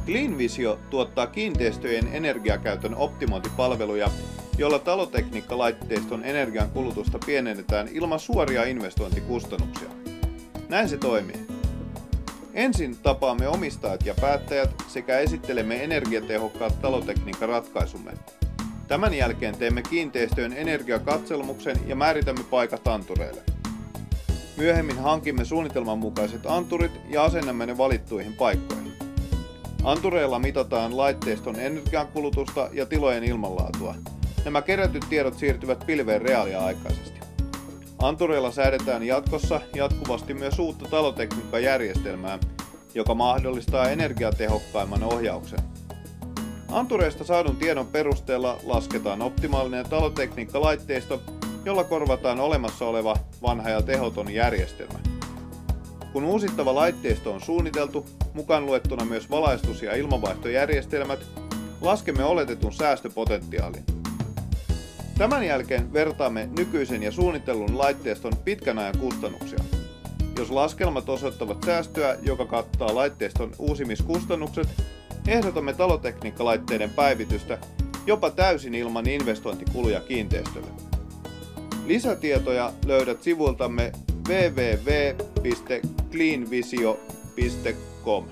CleanVisio tuottaa kiinteistöjen energiakäytön optimointipalveluja, joilla talotekniikkalaitteiston energian kulutusta pienennetään ilman suoria investointikustannuksia. Näin se toimii. Ensin tapaamme omistajat ja päättäjät sekä esittelemme energiatehokkaat talotekniikkaratkaisumme. Tämän jälkeen teemme kiinteistöjen energiakatselmuksen ja määritämme paikat antureille. Myöhemmin hankimme suunnitelman mukaiset anturit ja asennamme ne valittuihin paikkoihin. Antureilla mitataan laitteiston energiankulutusta ja tilojen ilmanlaatua. Nämä kerätyt tiedot siirtyvät pilveen reaaliaikaisesti. Antureilla säädetään jatkossa jatkuvasti myös uutta talotekniikkajärjestelmää, joka mahdollistaa energiatehokkaimman ohjauksen. Antureista saadun tiedon perusteella lasketaan optimaalinen talotekniikkalaitteisto, jolla korvataan olemassa oleva vanha ja tehoton järjestelmä. Kun uusittava laitteisto on suunniteltu, mukaan luettuna myös valaistus- ja ilmanvaihtojärjestelmät, laskemme oletetun säästöpotentiaalin. Tämän jälkeen vertaamme nykyisen ja suunnitellun laitteiston pitkän ajan kustannuksia. Jos laskelmat osoittavat säästöä, joka kattaa laitteiston uusimiskustannukset, ehdotamme talotekniikkalaitteiden päivitystä jopa täysin ilman investointikuluja kiinteistölle. Lisätietoja löydät sivuiltamme www.cleanvisio.com.